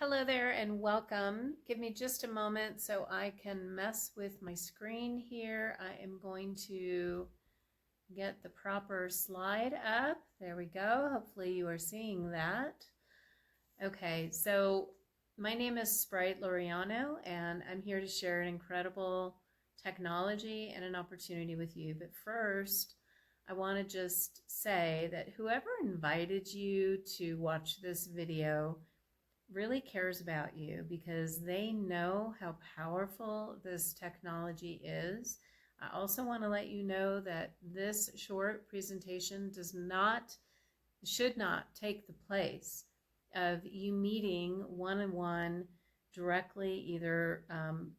Hello there and welcome. Give me just a moment so I can mess with my screen here. I am going to get the proper slide up. There we go. Hopefully you are seeing that. Okay, so my name is Sprite Loriano and I'm here to share an incredible technology and an opportunity with you. But first, I want to just say that whoever invited you to watch this video really cares about you because they know how powerful this technology is. I also want to let you know that this short presentation should not take the place of you meeting one-on-one directly, either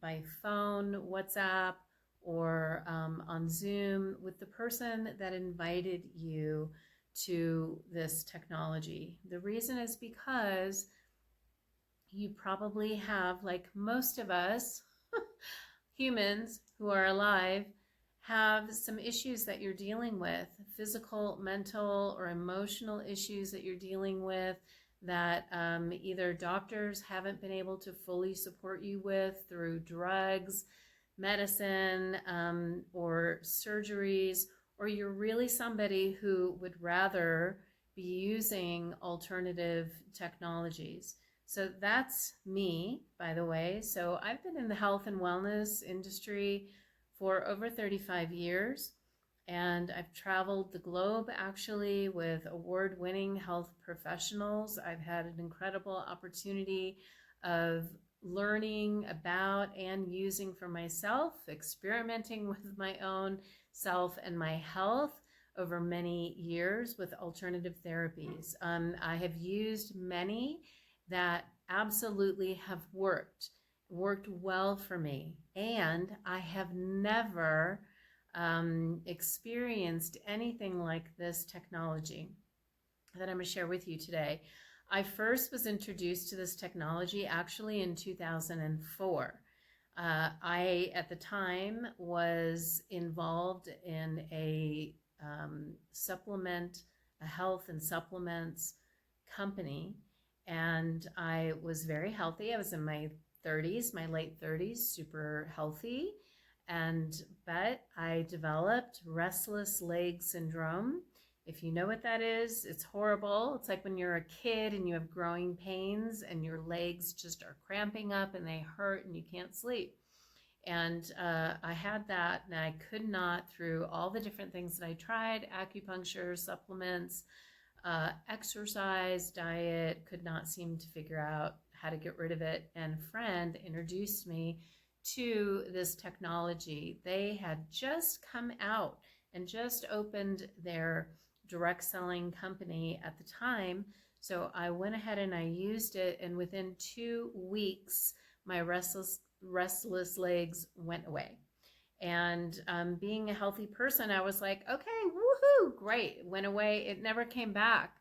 by phone, WhatsApp, or on Zoom with the person that invited you to this technology. The reason is because you probably have, like most of us humans who are alive, have some issues that you're dealing with, physical, mental, or emotional issues that you're dealing with that either doctors haven't been able to fully support you with through drugs, medicine, or surgeries, or you're really somebody who would rather be using alternative technologies. So that's me, by the way. So I've been in the health and wellness industry for over 35 years, and I've traveled the globe actually with award-winning health professionals. I've had an incredible opportunity of learning about and using for myself, experimenting with my own self and my health over many years with alternative therapies. I have used many that absolutely have worked well for me. And I have never experienced anything like this technology that I'm going to share with you today. I first was introduced to this technology actually in 2004. I, at the time, was involved in a health and supplements company, and I was very healthy. I was in my 30s, my late 30s, super healthy. But I developed restless leg syndrome. If you know what that is, it's horrible. It's like when you're a kid and you have growing pains and your legs just are cramping up and they hurt and you can't sleep. And I had that, and I could not, through all the different things that I tried, acupuncture, supplements, exercise, diet, could not seem to figure out how to get rid of it. And a friend introduced me to this technology. They had just come out and just opened their direct selling company at the time. So I went ahead and I used it, and within 2 weeks, my restless legs went away. And being a healthy person, I was like, okay, woohoo, great. It went away. It never came back.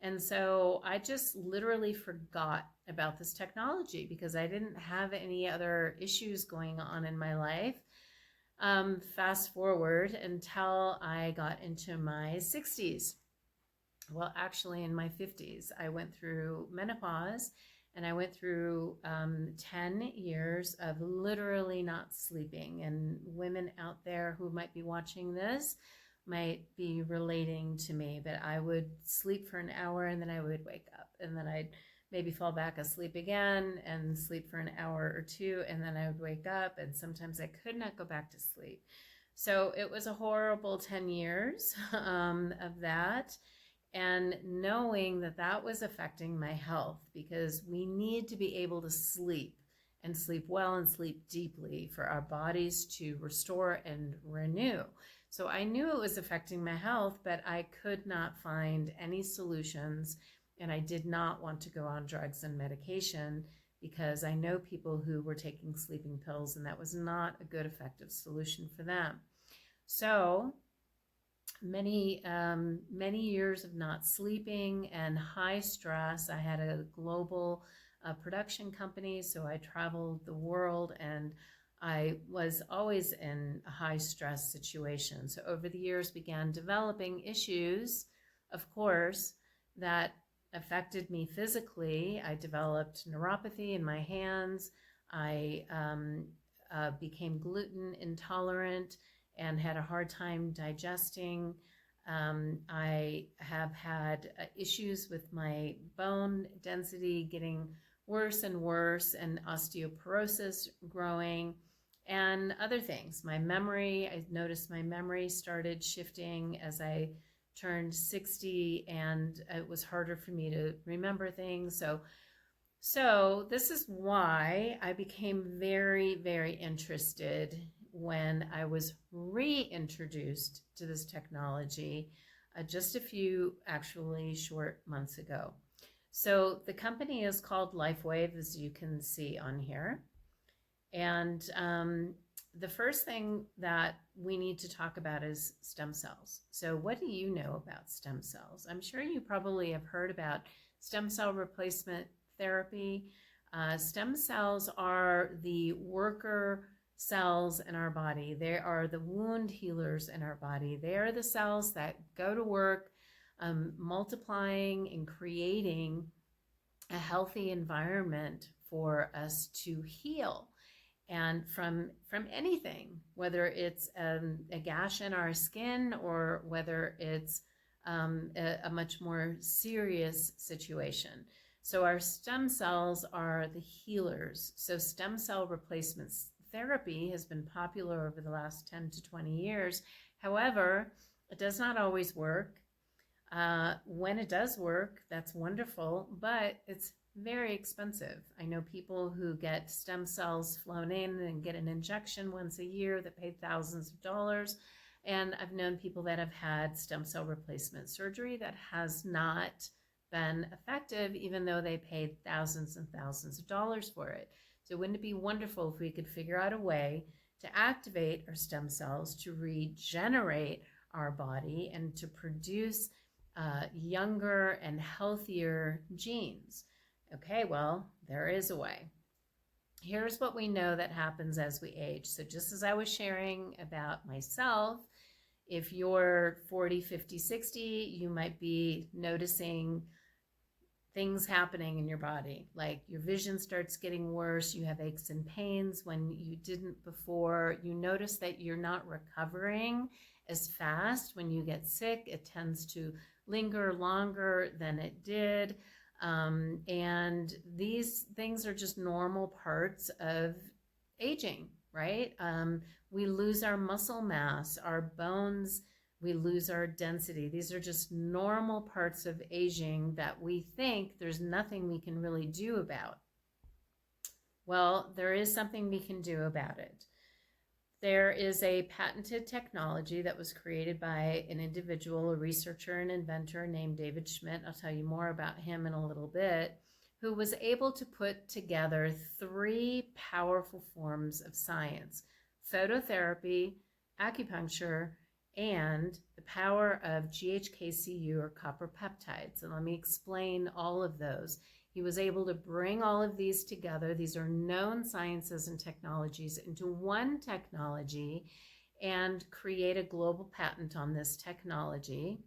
And so I just literally forgot about this technology because I didn't have any other issues going on in my life. Fast forward until I got into my 60s. Well, actually in my 50s, I went through menopause. And I went through 10 years of literally not sleeping. And women out there who might be watching this might be relating to me. But I would sleep for an hour and then I would wake up. And then I'd maybe fall back asleep again and sleep for an hour or two. And then I would wake up, and sometimes I could not go back to sleep. So it was a horrible 10 years of that. And knowing that that was affecting my health, because we need to be able to sleep and sleep well and sleep deeply for our bodies to restore and renew. So I knew it was affecting my health, but I could not find any solutions. And I did not want to go on drugs and medication because I know people who were taking sleeping pills, and that was not a good, effective solution for them. So many years of not sleeping and high stress. I had a global production company, so I traveled the world, and I was always in a high stress situation. So over the years began developing issues, of course, that affected me physically. I developed neuropathy in my hands. I became gluten intolerant and had a hard time digesting. I have had issues with my bone density getting worse and worse, and osteoporosis growing, and other things. My memory, I noticed my memory started shifting as I turned 60, and it was harder for me to remember things. So this is why I became very, very interested when I was reintroduced to this technology just a few actually short months ago. So the company is called LifeWave, as you can see on here. And the first thing that we need to talk about is stem cells. So what do you know about stem cells? I'm sure you probably have heard about stem cell replacement therapy. Stem cells are the worker cells in our body. They are the wound healers in our body. They are the cells that go to work multiplying and creating a healthy environment for us to heal. And from anything, whether it's a gash in our skin or whether it's a much more serious situation. So our stem cells are the healers. So stem cell replacement therapy has been popular over the last 10 to 20 years. However, it does not always work. When it does work, that's wonderful, but it's very expensive. I know people who get stem cells flown in and get an injection once a year that pay thousands of dollars. And I've known people that have had stem cell replacement surgery that has not been effective, even though they paid thousands and thousands of dollars for it. So wouldn't it be wonderful if we could figure out a way to activate our stem cells to regenerate our body and to produce younger and healthier genes? Okay, well, there is a way. Here's what we know that happens as we age. So just as I was sharing about myself, if you're 40, 50, 60, you might be noticing things happening in your body, like your vision starts getting worse, you have aches and pains when you didn't before, you notice that you're not recovering as fast when you get sick, it tends to linger longer than it did. And these things are just normal parts of aging, right? We lose our muscle mass, our bones, we lose our density. These are just normal parts of aging that we think there's nothing we can really do about. Well, there is something we can do about it. There is a patented technology that was created by an individual, a researcher and inventor named David Schmidt. I'll tell you more about him in a little bit, who was able to put together 3 powerful forms of science: phototherapy, acupuncture, and the power of GHKCU, or copper peptides. And let me explain all of those. He was able to bring all of these together. These are known sciences and technologies into one technology and create a global patent on this technology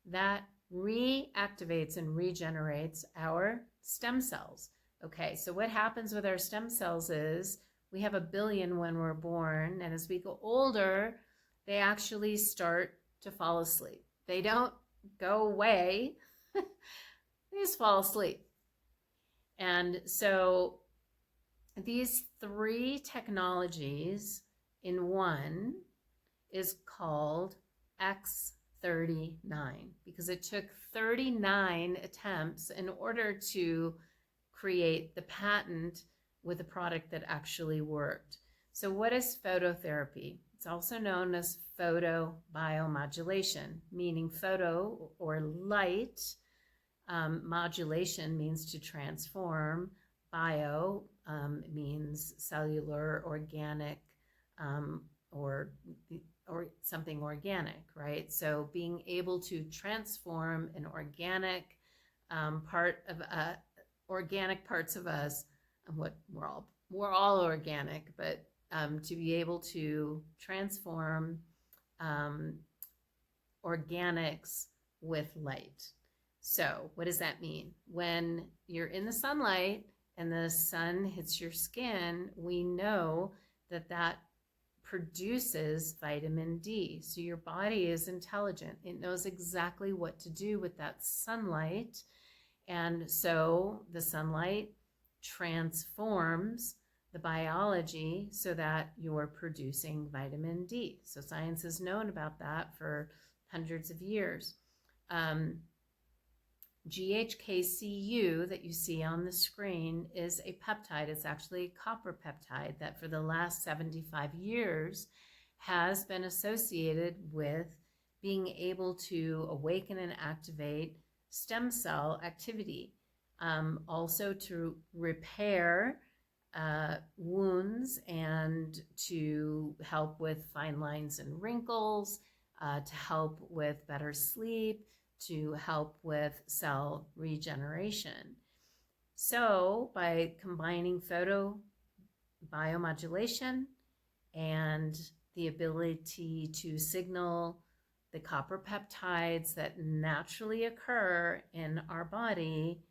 that reactivates and regenerates our stem cells. Okay, so what happens with our stem cells is we have 1 billion when we're born, and as we go older, they actually start to fall asleep. They don't go away, they just fall asleep. And so these 3 technologies in one is called X39, because it took 39 attempts in order to create the patent with a product that actually worked. So what is phototherapy? It's also known as photobiomodulation, meaning photo or light. Modulation means to transform. Bio means cellular, organic, or something organic, right? So being able to transform an organic organic parts of us, what we're all organic, but to be able to transform organics with light. So what does that mean? When you're in the sunlight and the sun hits your skin, we know that that produces vitamin D. So your body is intelligent. It knows exactly what to do with that sunlight. And so the sunlight transforms the biology so that you're producing vitamin D. So science has known about that for hundreds of years. GHKCU that you see on the screen is a peptide. It's actually a copper peptide that for the last 75 years has been associated with being able to awaken and activate stem cell activity, also to repair wounds and to help with fine lines and wrinkles, to help with better sleep, to help with cell regeneration. So by combining photobiomodulation and the ability to signal the copper peptides that naturally occur in our body,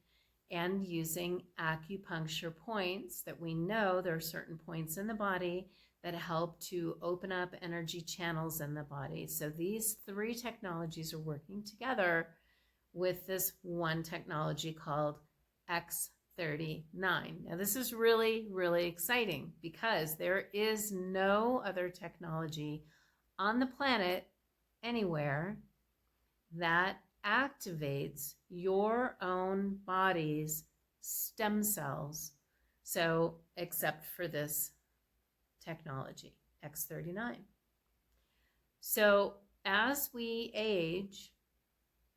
and using acupuncture points that we know there are certain points in the body that help to open up energy channels in the body. So these three technologies are working together with this one technology called X39. Now this is really, really exciting because there is no other technology on the planet anywhere that activates your own body's stem cells. So except for this technology, X39. So as we age,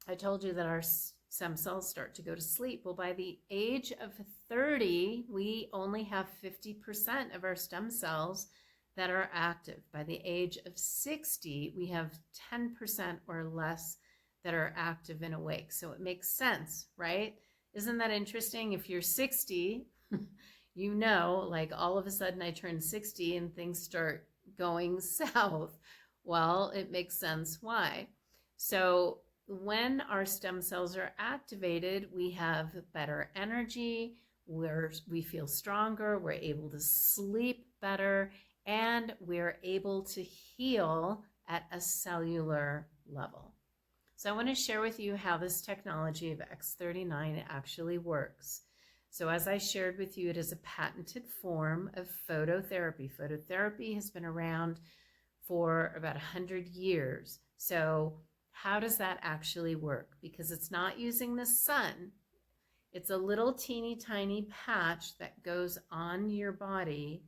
I told you that our stem cells start to go to sleep. Well, by the age of 30, we only have 50% of our stem cells that are active. By the age of 60, we have 10% or less that are active and awake. So it makes sense, right? Isn't that interesting? If you're 60, you know, like all of a sudden I turn 60 and things start going south. Well, it makes sense why. So when our stem cells are activated, we have better energy, we feel stronger, we're able to sleep better, and we're able to heal at a cellular level. So I want to share with you how this technology of X39 actually works. So as I shared with you, it is a patented form of phototherapy. Phototherapy has been around for about 100 years. So how does that actually work? Because it's not using the sun. It's a little teeny tiny patch that goes on your body,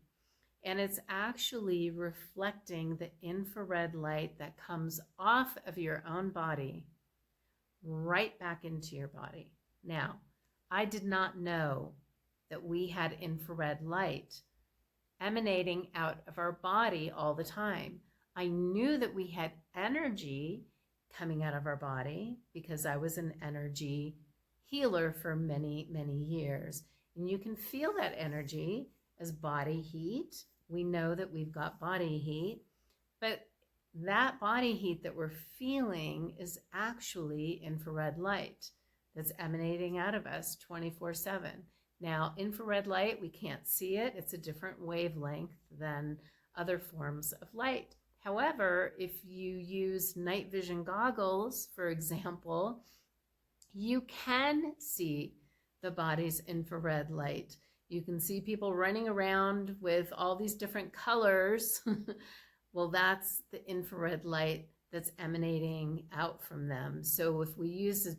and it's actually reflecting the infrared light that comes off of your own body right back into your body. Now, I did not know that we had infrared light emanating out of our body all the time. I knew that we had energy coming out of our body because I was an energy healer for many, many years. And you can feel that energy as body heat. We know that we've got body heat, but that body heat that we're feeling is actually infrared light that's emanating out of us 24/7. Now, infrared light, we can't see it. It's a different wavelength than other forms of light. However, if you use night vision goggles, for example, you can see the body's infrared light. You can see people running around with all these different colors. Well, that's the infrared light that's emanating out from them. So if we use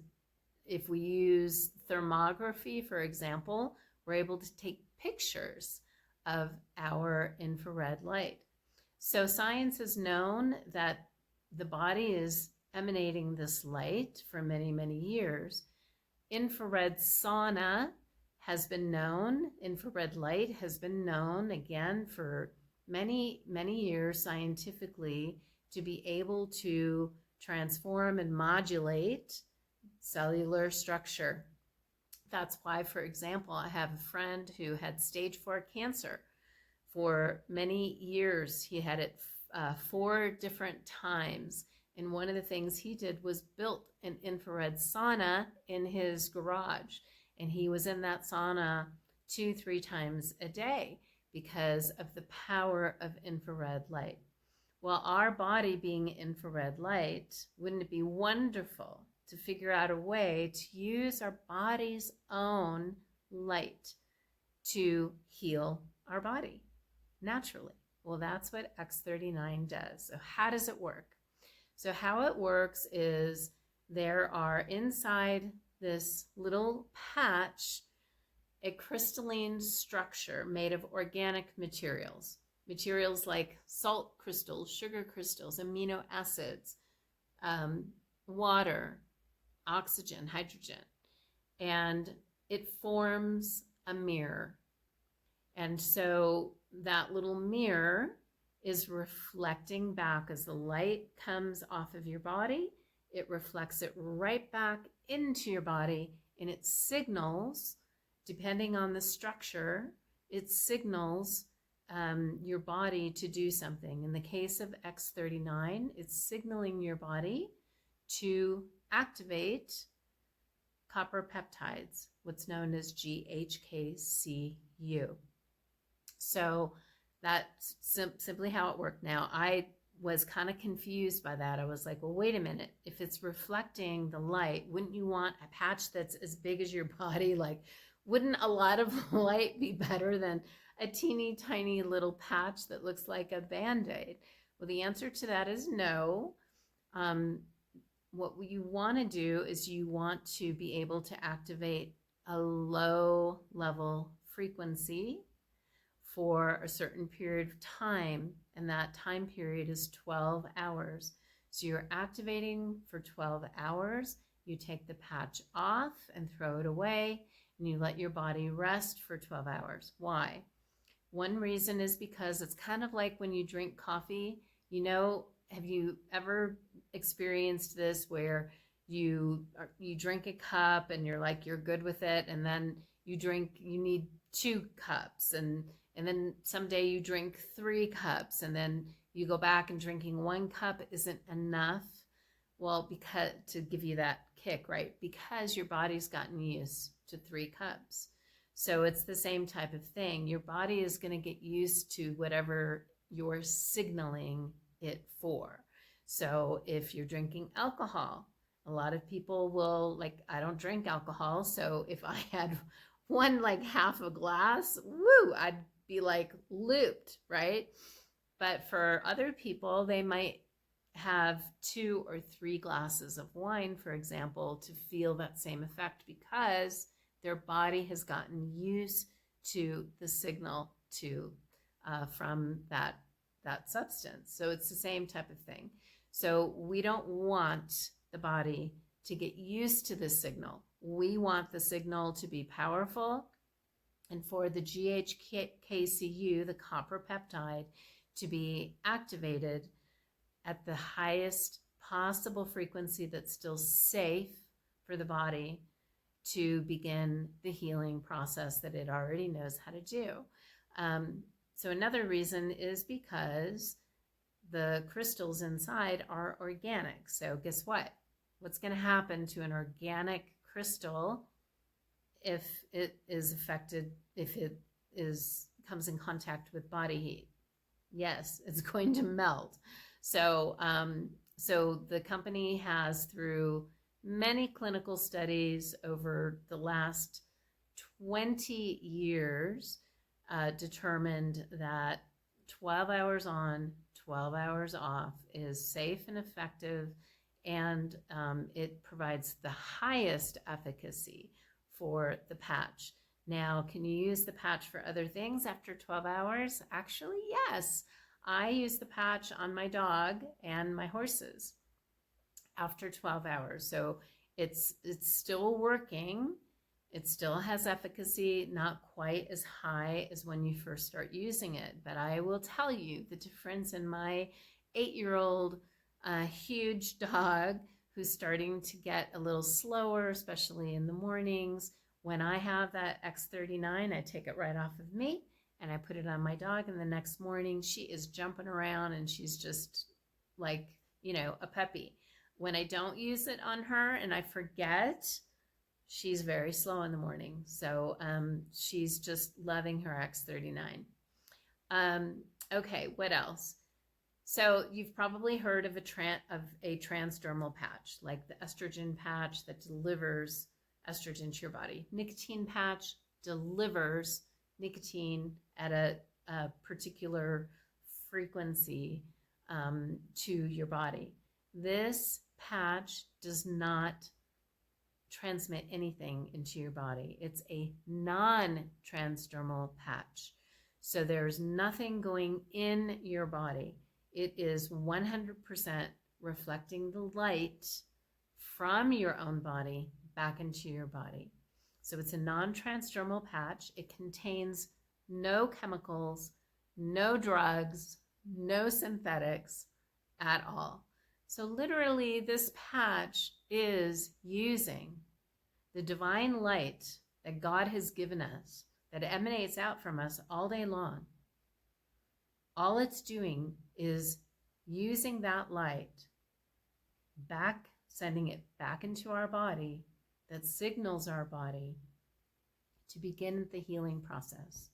thermography, for example, we're able to take pictures of our infrared light. So science has known that the body is emanating this light for many, many years. Infrared sauna has been known, infrared light has been known again for many, many years scientifically to be able to transform and modulate cellular structure. That's why, for example, I have a friend who had stage 4 cancer. For many years, he had it 4 different times, And one of the things he did was built an infrared sauna in his garage. And he was in that sauna 2-3 times a day because of the power of infrared light. Well, our body being infrared light, wouldn't it be wonderful to figure out a way to use our body's own light to heal our body naturally? Well, that's what X39 does. So how does it work? So how it works is there are inside this little patch a crystalline structure made of organic materials. Materials like salt crystals, sugar crystals, amino acids, water, oxygen, hydrogen. And it forms a mirror. And so that little mirror is reflecting back as the light comes off of your body. It reflects it right back into your body, and it signals, depending on the structure, it signals your body to do something. In the case of X39, it's signaling your body to activate copper peptides, what's known as GHKCU. So that's simply how it worked. Now, I was kind of confused by that. I was like, well, wait a minute. If it's reflecting the light, wouldn't you want a patch that's as big as your body? Like, wouldn't a lot of light be better than a teeny tiny little patch that looks like a Band-Aid? Well, the answer to that is no. What you want to do is you want to be able to activate a low level frequency for a certain period of time, and that time period is 12 hours. So you're activating for 12 hours, you take the patch off and throw it away, and you let your body rest for 12 hours. Why? One reason is because it's kind of like when you drink coffee. You know, have you ever experienced this where you drink a cup and you're like, you're good with it, and then you need 2 cups, and then someday you drink 3 cups, and then you go back and drinking 1 cup isn't enough? Well, because to give you that kick, right? Because your body's gotten used to 3 cups. So it's the same type of thing. Your body is going to get used to whatever you're signaling it for. So if you're drinking alcohol, a lot of people will, like, I don't drink alcohol, so if I had one, like half a glass, woo, I'd be like looped, right? But for other people, they might have 2 or 3 glasses of wine, for example, to feel that same effect because their body has gotten used to the signal from that substance. So it's the same type of thing. So we don't want the body to get used to this signal. We want the signal to be powerful, and for the GHKCU, the copper peptide, to be activated at the highest possible frequency that's still safe for the body to begin the healing process that it already knows how to do. So another reason is because the crystals inside are organic. So guess what? What's going to happen to an organic crystal if it is affected, if it comes in contact with body heat? Yes, it's going to melt. So the company has, through many clinical studies over the last 20 years, determined that 12 hours on, 12 hours off is safe and effective, and it provides the highest efficacy for the patch. Now, can you use the patch for other things after 12 hours? Actually, yes. I use the patch on my dog and my horses after 12 hours. So it's still working. It still has efficacy, not quite as high as when you first start using it. But I will tell you the difference in my 8-year-old huge dog who's starting to get a little slower, especially in the mornings. When I have that X39, I take it right off of me and I put it on my dog, and the next morning she is jumping around and she's just like, a puppy. When I don't use it on her and I forget, she's very slow in the morning. So she's just loving her X39. Okay, what else? So you've probably heard of a transdermal patch, like the estrogen patch that delivers estrogen to your body. Nicotine patch delivers nicotine at a particular frequency to your body. This patch does not transmit anything into your body. It's a non-transdermal patch. So there's nothing going in your body. It is 100% reflecting the light from your own body back into your body. So it's a non-transdermal patch. It contains no chemicals, no drugs, no synthetics at all. So literally, this patch is using the divine light that God has given us, that emanates out from us all day long. All it's doing is using that light back, sending it back into our body, that signals our body to begin the healing process.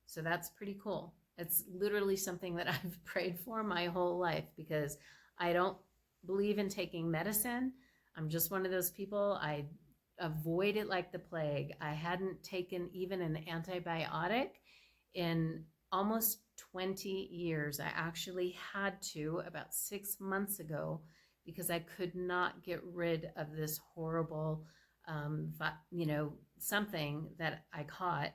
So that's pretty cool. It's literally something that I've prayed for my whole life, because I don't believe in taking medicine. I'm just one of those people. I avoid it like the plague. I hadn't taken even an antibiotic in almost 20 years. I actually had to about 6 months ago, because I could not get rid of this horrible, something that I caught.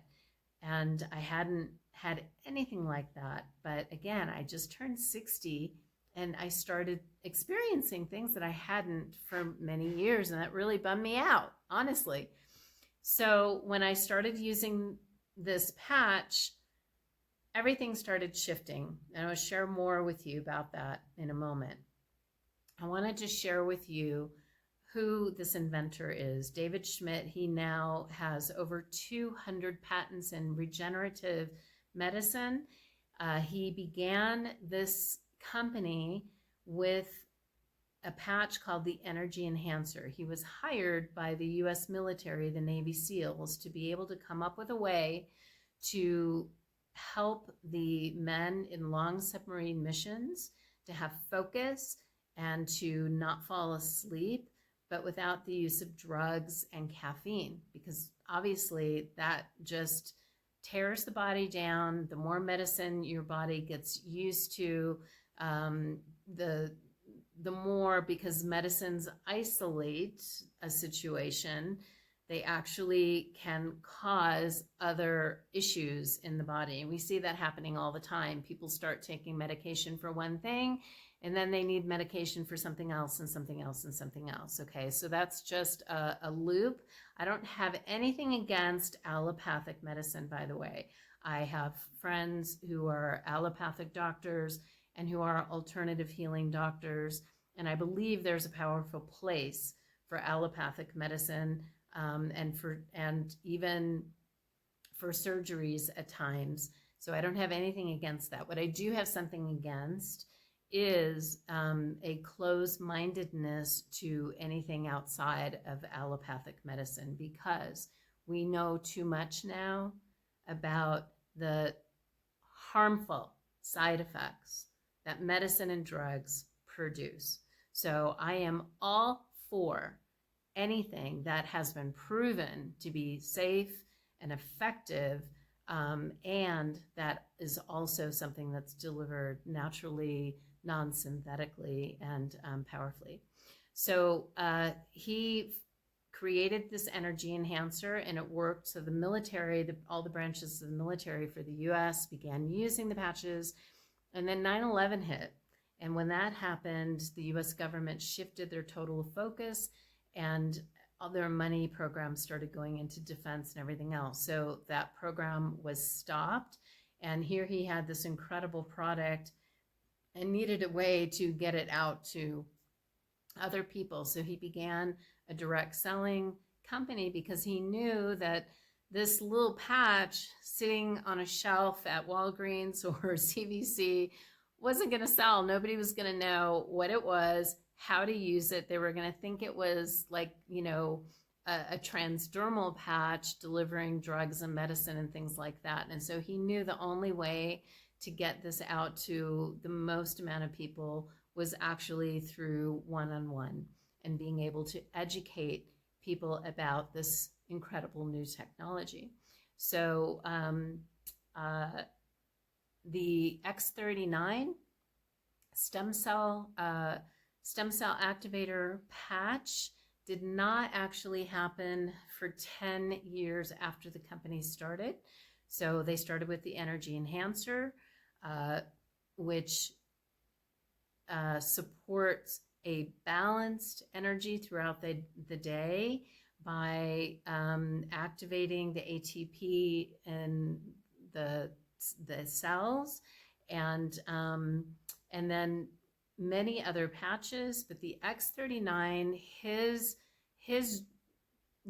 And I hadn't had anything like that. But again, I just turned 60 and I started experiencing things that I hadn't for many years. And that really bummed me out, honestly. So when I started using this patch, everything started shifting. And I'll share more with you about that in a moment. I wanted to share with you who this inventor is. David Schmidt, he now has over 200 patents in regenerative medicine. He began this company with a patch called the Energy Enhancer. He was hired by the US military, the Navy SEALs, to be able to come up with a way to help the men in long submarine missions to have focus and to not fall asleep, but without the use of drugs and caffeine, because obviously that just tears the body down. The more medicine your body gets used to, the more, because medicines isolate a situation, they actually can cause other issues in the body. And we see that happening all the time. People start taking medication for one thing, and then they need medication for something else and something else and something else. Okay, so that's just a loop. I don't have anything against allopathic medicine, by the way. I have friends who are allopathic doctors and who are alternative healing doctors, and I believe there's a powerful place for allopathic medicine, and even for surgeries at times. So I don't have anything against that. What I do have something against is a closed-mindedness to anything outside of allopathic medicine, because we know too much now about the harmful side effects that medicine and drugs produce. So I am all for anything that has been proven to be safe and effective, and that is also something that's delivered naturally, non-synthetically, and powerfully. So he created this energy enhancer, and it worked. So the military, all the branches of the military for the US began using the patches, and then 9/11 hit. And when that happened, the US government shifted their total focus, and all their money programs started going into defense and everything else. So that program was stopped. And here he had this incredible product and needed a way to get it out to other people. So he began a direct selling company, because he knew that this little patch sitting on a shelf at Walgreens or CVC wasn't going to sell. Nobody was going to know what it was, how to use it. They were going to think it was like, a transdermal patch delivering drugs and medicine and things like that. And so he knew the only way to get this out to the most amount of people was actually through one-on-one and being able to educate people about this incredible new technology. So the X39 stem cell activator patch did not actually happen for 10 years after the company started. So they started with the energy enhancer, which supports a balanced energy throughout the day by activating the ATP in the cells, and then many other patches. But the X39, his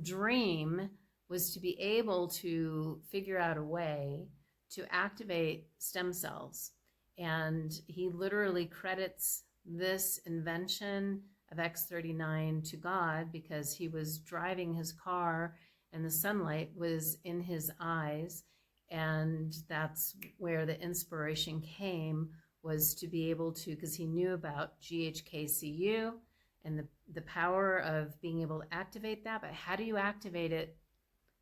dream was to be able to figure out a way to activate stem cells. And he literally credits this invention of X39 to God, because he was driving his car and the sunlight was in his eyes. And that's where the inspiration came, was to be able to, because he knew about GHKCU and the power of being able to activate that. But how do you activate it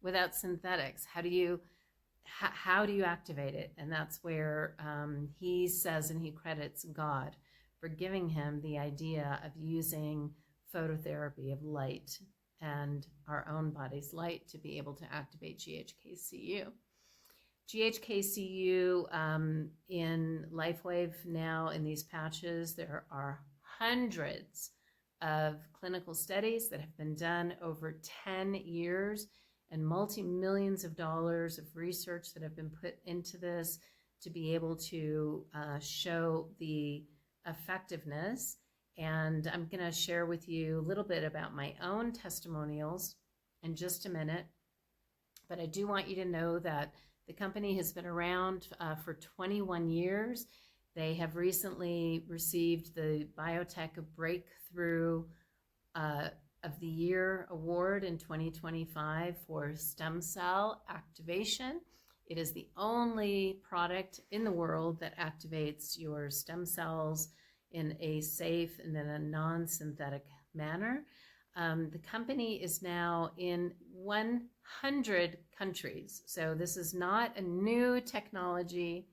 without synthetics? How do you activate it? And that's where he says, and he credits God for giving him the idea of using phototherapy of light and our own body's light to be able to activate GHKCU. GHKCU in LifeWave now, in these patches, there are hundreds of clinical studies that have been done over 10 years and multi-millions of dollars of research that have been put into this to be able to show the effectiveness. And I'm going to share with you a little bit about my own testimonials in just a minute. But I do want you to know that the company has been around for 21 years. They have recently received the Biotech Breakthrough of the Year award in 2025 for stem cell activation. It is the only product in the world that activates your stem cells in a safe and in a non-synthetic manner. The company is now in 100 countries. So this is not a new technology.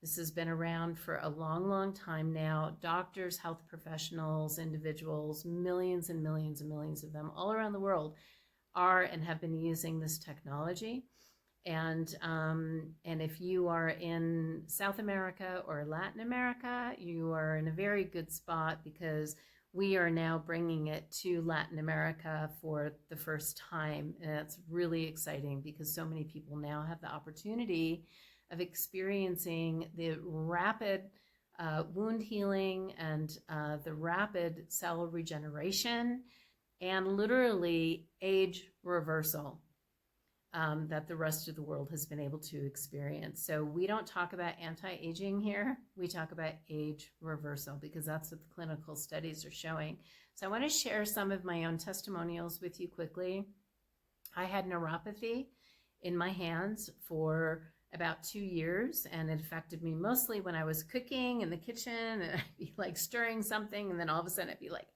This has been around for a long, long time now. Doctors, health professionals, individuals, millions and millions and millions of them all around the world are and have been using this technology. And if you are in South America or Latin America, you are in a very good spot, because we are now bringing it to Latin America for the first time. And it's really exciting, because so many people now have the opportunity of experiencing the rapid wound healing and the rapid cell regeneration and literally age reversal that the rest of the world has been able to experience. So we don't talk about anti-aging here. We talk about age reversal, because that's what the clinical studies are showing. So I want to share some of my own testimonials with you quickly. I had neuropathy in my hands for about 2 years, and it affected me mostly when I was cooking in the kitchen, and I'd be like stirring something, and then all of a sudden I'd be like,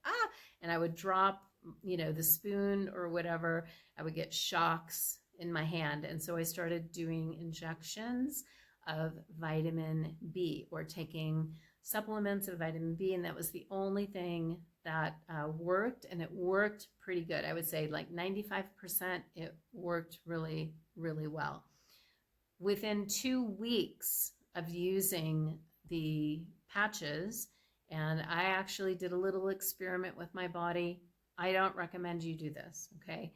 and I would drop, the spoon or whatever. I would get shocks in my hand. And so I started doing injections of vitamin B, or taking supplements of vitamin B. And that was the only thing that worked. And it worked pretty good. I would say like 95%, it worked really, really well. Within 2 weeks of using the patches, and I actually did a little experiment with my body. I don't recommend you do this, okay?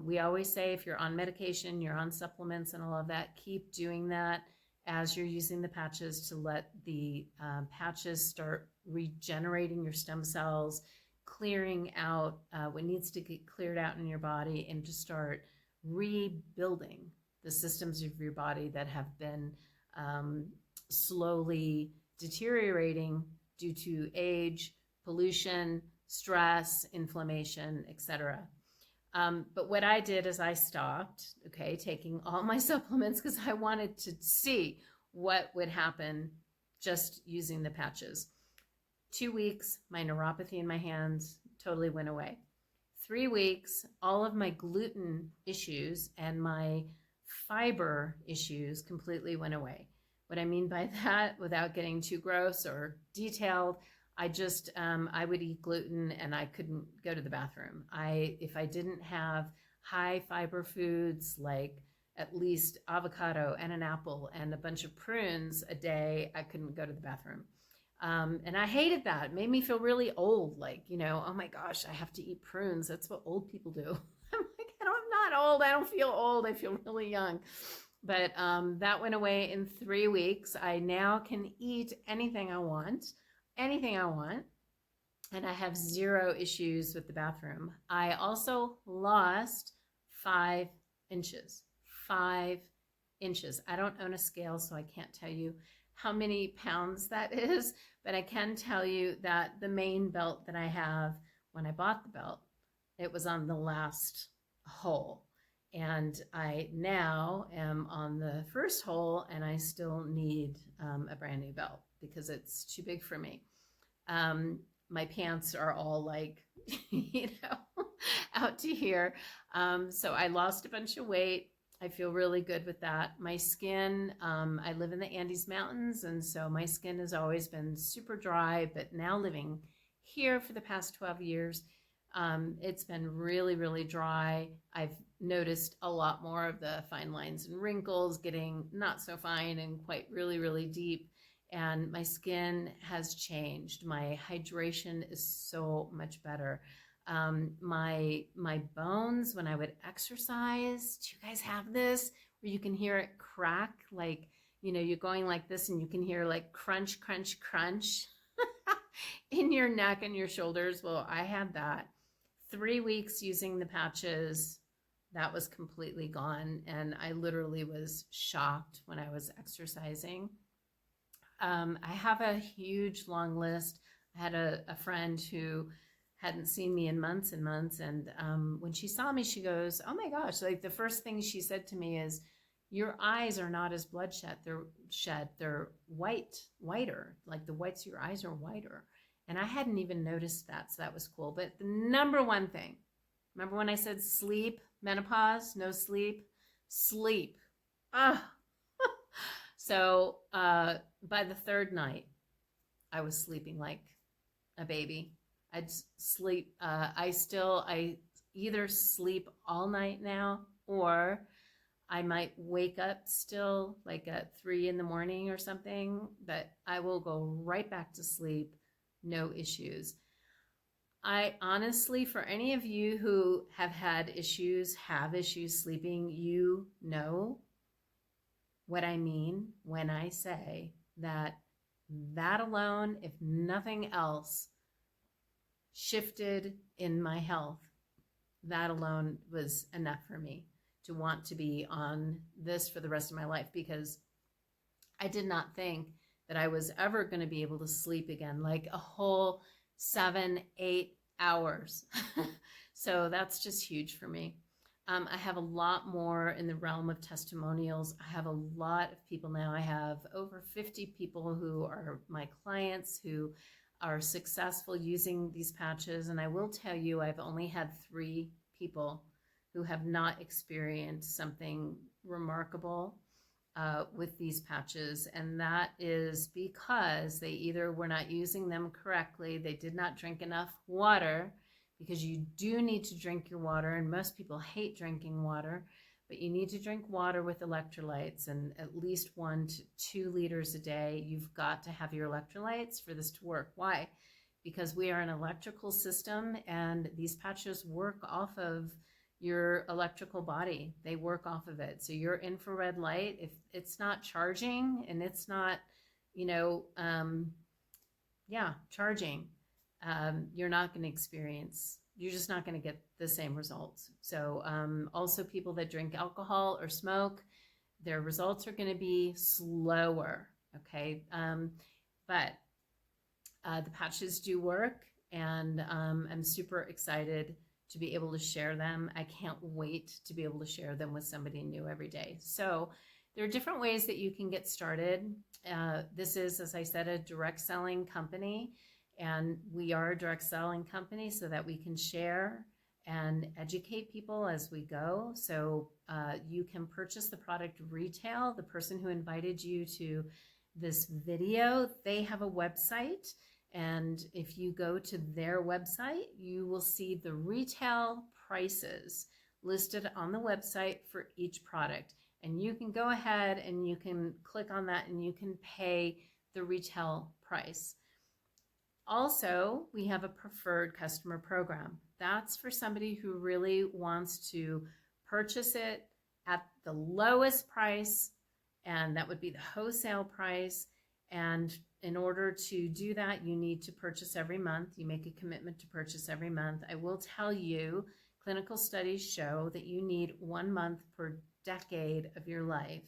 We always say, if you're on medication, you're on supplements and all of that, keep doing that as you're using the patches, to let the patches start regenerating your stem cells, clearing out what needs to get cleared out in your body, and to start rebuilding the systems of your body that have been slowly deteriorating due to age, pollution, stress, inflammation, etc. But what I did is I stopped, okay, taking all my supplements because I wanted to see what would happen just using the patches. 2 weeks, my neuropathy in my hands totally went away. 3 weeks, all of my gluten issues and my fiber issues completely went away. What I mean by that, without getting too gross or detailed, I would eat gluten and I couldn't go to the bathroom. If I didn't have high fiber foods like at least avocado and an apple and a bunch of prunes a day, I couldn't go to the bathroom. And I hated that. It made me feel really old. Like, oh my gosh, I have to eat prunes. That's what old people do. I'm like, I'm not old. I don't feel old. I feel really young. But that went away in 3 weeks. I now can eat anything I want, and I have zero issues with the bathroom. I also lost 5 inches. 5 inches. I don't own a scale, so I can't tell you how many pounds that is, but I can tell you that the main belt that I have, when I bought the belt, it was on the last hole. And I now am on the first hole, and I still need a brand new belt because it's too big for me. My pants are all like, out to here. So I lost a bunch of weight. I feel really good with that. My skin, I live in the Andes Mountains, and so my skin has always been super dry, but now living here for the past 12 years, it's been really, really dry. I've noticed a lot more of the fine lines and wrinkles getting not so fine and quite really, really deep. And my skin has changed. My hydration is so much better. My bones, when I would exercise, do you guys have this where you can hear it crack? Like, you're going like this and you can hear like crunch, crunch, crunch in your neck and your shoulders. Well, I had that. 3 weeks using the patches, that was completely gone. And I literally was shocked when I was exercising. I have a huge long list. I had a friend who hadn't seen me in months and months. And when she saw me, she goes, oh my gosh, like the first thing she said to me is, your eyes are not as bloodshot. They're whiter. Like the whites of your eyes are whiter. And I hadn't even noticed that. So that was cool. But the number one thing, remember when I said sleep, menopause, no sleep? Sleep. So by the third night, I was sleeping like a baby. I'd sleep. I either sleep all night now, or I might wake up still like at 3 in the morning or something, but I will go right back to sleep. No issues. I honestly, for any of you who have issues sleeping, you know what I mean when I say that alone, if nothing else, shifted in my health, that alone was enough for me to want to be on this for the rest of my life, because I did not think that I was ever going to be able to sleep again, like a whole 7-8 hours. So that's just huge for me. I have a lot more in the realm of testimonials. I have a lot of people now. I have over 50 people who are my clients who are successful using these patches. And I will tell you, I've only had 3 people who have not experienced something remarkable with these patches. And that is because they either were not using them correctly, they did not drink enough water, because you do need to drink your water, and most people hate drinking water, but you need to drink water with electrolytes, and at least 1 to 2 liters a day. You've got to have your electrolytes for this to work. Why? Because we are an electrical system, and these patches work off of your electrical body. They work off of it. So your infrared light, if it's not charging and it's not, charging, you're not going to you're just not going to get the same results. So also people that drink alcohol or smoke, their results are going to be slower. Okay. But the patches do work, and I'm super excited to be able to share them. I can't wait to be able to share them with somebody new every day. So there are different ways that you can get started. This is, as I said, a direct selling company, and we are a direct selling company so that we can share and educate people as we go. So you can purchase the product retail. The person who invited you to this video, they have a website. And if you go to their website, you will see the retail prices listed on the website for each product. And you can go ahead and you can click on that and you can pay the retail price. Also, we have a preferred customer program. That's for somebody who really wants to purchase it at the lowest price, and that would be the wholesale price. And in order to do that, you need to purchase every month. You make a commitment to purchase every month. I will tell you, clinical studies show that you need 1 month per decade of your life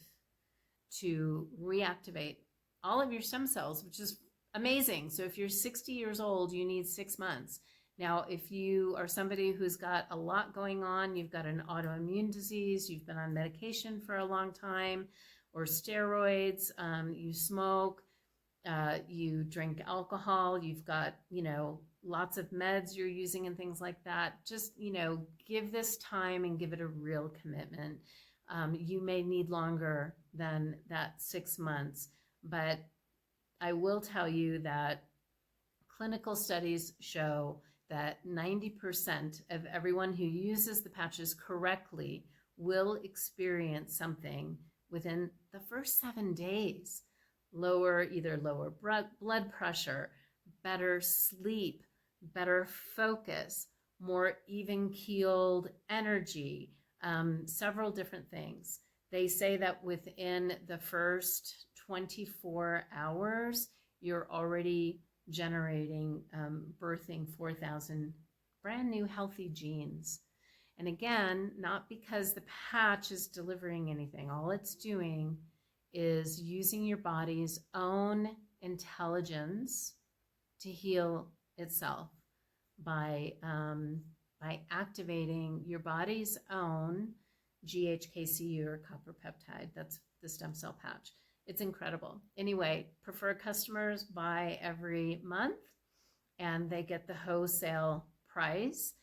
to reactivate all of your stem cells, which is amazing. So if you're 60 years old, you need 6 months. Now, if you are somebody who's got a lot going on, you've got an autoimmune disease, you've been on medication for a long time, or steroids, you smoke, you drink alcohol, you've got, lots of meds you're using and things like that, just, give this time and give it a real commitment. You may need longer than that 6 months, but I will tell you that clinical studies show that 90% of everyone who uses the patches correctly will experience something within the first 7 days. Either lower blood pressure, better sleep, better focus, more even-keeled energy, several different things. They say that within the first 24 hours, you're already generating, birthing 4,000 brand new healthy genes. And again, not because the patch is delivering anything. All it's doing is using your body's own intelligence to heal itself by activating your body's own GHKCU or copper peptide. That's the stem cell patch. It's incredible. Anyway, preferred customers buy every month and they get the wholesale price.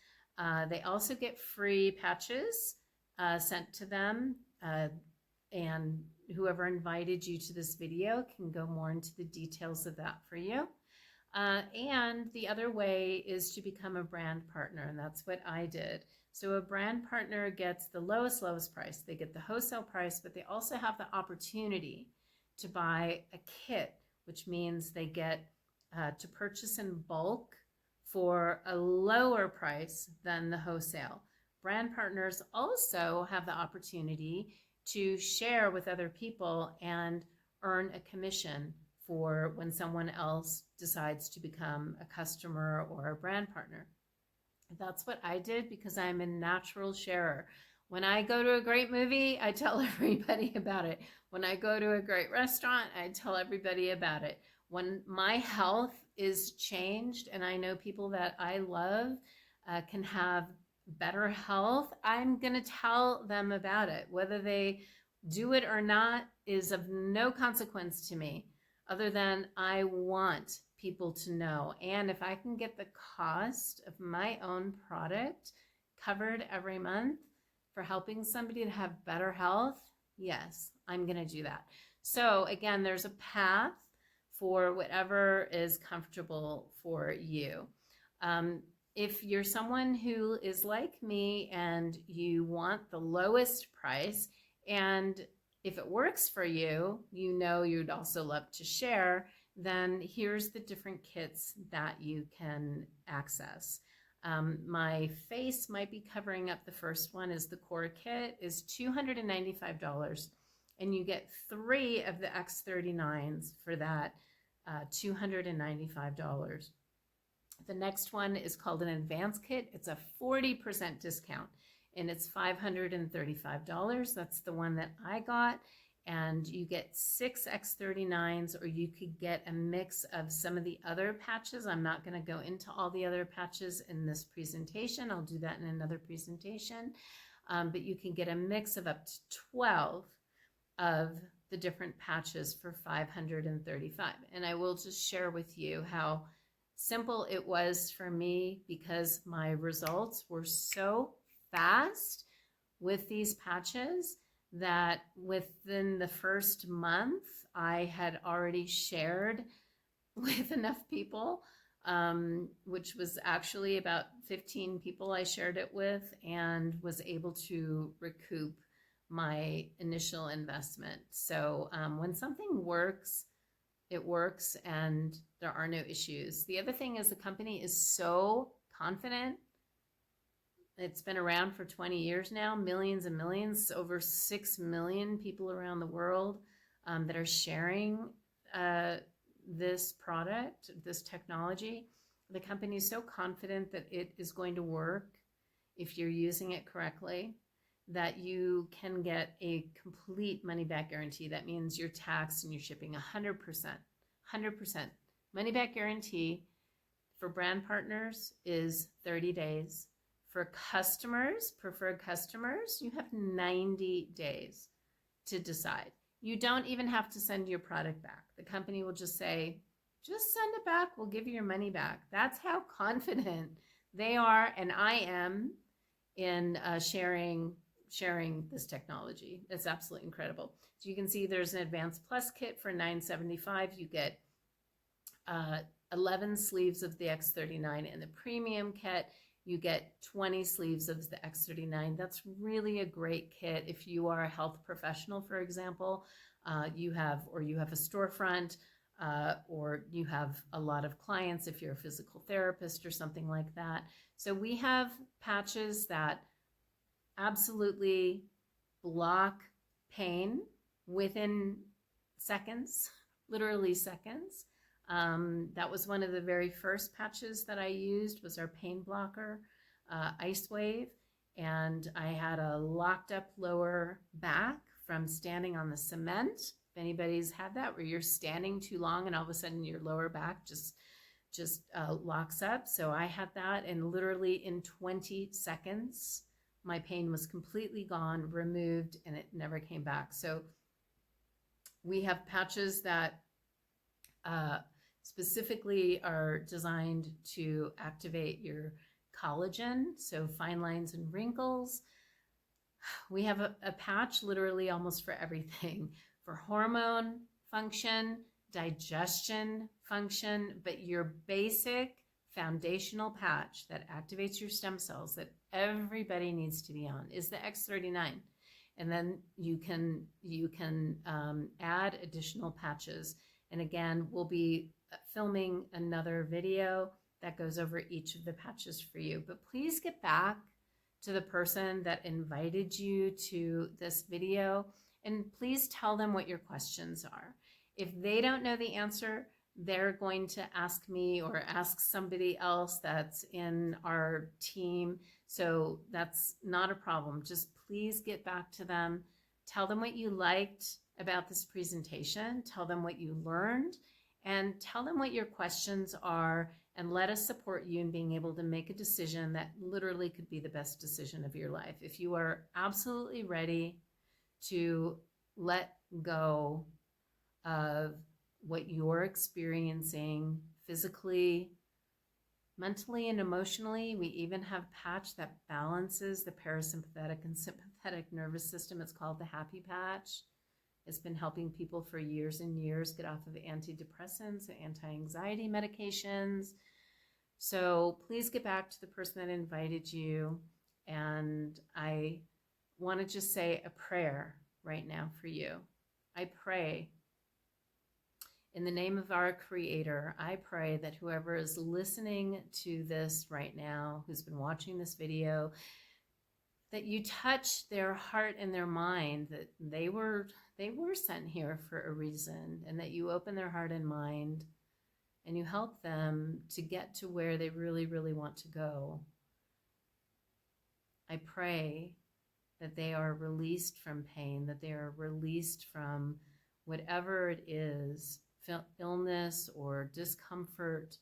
They also get free patches sent to them, and whoever invited you to this video can go more into the details of that for you. And the other way is to become a brand partner, and that's what I did. So a brand partner gets the lowest price. They get the wholesale price, but they also have the opportunity to buy a kit, which means they get to purchase in bulk for a lower price than the wholesale. Brand partners also have the opportunity to share with other people and earn a commission for when someone else decides to become a customer or a brand partner. That's what I did because I'm a natural sharer. When I go to a great movie, I tell everybody about it. When I go to a great restaurant, I tell everybody about it. When my health is changed and I know people that I love can have better health, I'm going to tell them about it. Whether they do it or not is of no consequence to me, other than I want people to know. And if I can get the cost of my own product covered every month for helping somebody to have better health, yes, I'm going to do that. So again, there's a path for whatever is comfortable for you. If you're someone who is like me and you want the lowest price, and if it works for you, you know you'd also love to share, then here's the different kits that you can access. My face might be covering up. The first one is the core kit, is $295, and you get 3 of the X39s for that $295. The next one is called an advanced kit. It's a 40% discount and it's $535. That's the one that I got. and you get 6 X39s, or you could get a mix of some of the other patches. I'm not going to go into all the other patches in this presentation. I'll do that in another presentation. But you can get a mix of up to 12 of the different patches for $535. And I will just share with you how simple it was for me, because my results were so fast with these patches that within the first month, I had already shared with enough people, which was actually about 15 people I shared it with, and was able to recoup my initial investment. So when something works, it works, and there are no issues. The other thing is the company is so confident. It's been around for 20 years now, millions and millions, over 6 million people around the world that are sharing this product, this technology. The company is so confident that it is going to work if you're using it correctly, that you can get a complete money back guarantee. That means your tax and your shipping 100%, 100%. Money back guarantee for brand partners is 30 days. For customers, preferred customers, you have 90 days to decide. You don't even have to send your product back. The company will just say, just send it back, we'll give you your money back. That's how confident they are, and I am, in sharing this technology. It's absolutely incredible. So you can see there's an Advanced Plus kit for $975. You get 11 sleeves of the X39, and the premium kit, you get 20 sleeves of the X39. That's really a great kit if you are a health professional, for example. You have a storefront, or you have a lot of clients if you're a physical therapist or something like that. So we have patches that absolutely block pain within seconds, literally seconds. That was one of the very first patches that I used, was our pain blocker, Ice Wave. And I had a locked up lower back from standing on the cement. If anybody's had that, where you're standing too long and all of a sudden your lower back just locks up. So I had that, and literally in 20 seconds, my pain was completely gone, removed, and it never came back. So we have patches that specifically are designed to activate your collagen, so fine lines and wrinkles. We have a patch literally almost for everything, for hormone function, digestion function, but your basic foundational patch that activates your stem cells that everybody needs to be on is the X39. And then you can add additional patches. And again, we'll be filming another video that goes over each of the patches for you. But please get back to the person that invited you to this video, and please tell them what your questions are. If they don't know the answer, they're going to ask me or ask somebody else that's in our team. So that's not a problem. Just please get back to them. Tell them what you liked about this presentation. Tell them what you learned, and tell them what your questions are, and let us support you in being able to make a decision that literally could be the best decision of your life. If you are absolutely ready to let go of what you're experiencing physically, mentally, and emotionally, we even have a patch that balances the parasympathetic and sympathetic nervous system. It's called the Happy Patch. It's been helping people for years and years get off of antidepressants and anti-anxiety medications. So please get back to the person that invited you. And I want to just say a prayer right now for you. I pray in the name of our Creator. I pray that whoever is listening to this right now, who's been watching this video, that you touch their heart and their mind, that they were sent here for a reason, and that you open their heart and mind and you help them to get to where they really, really want to go. I pray that they are released from pain, that they are released from whatever it is, illness or discomfort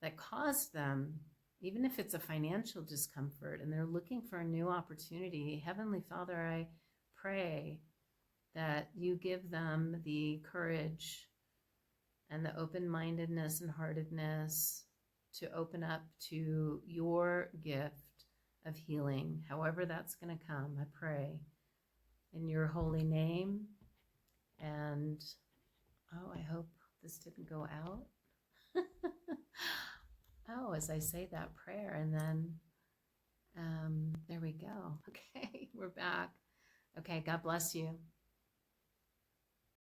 that caused them, even if it's a financial discomfort and they're looking for a new opportunity. Heavenly Father, I pray that you give them the courage and the open-mindedness and heartedness to open up to your gift of healing, however that's going to come. I pray in your holy name. And oh, I hope this didn't go out. Oh, as I say that prayer, and then there we go. Okay, we're back. Okay, God bless you.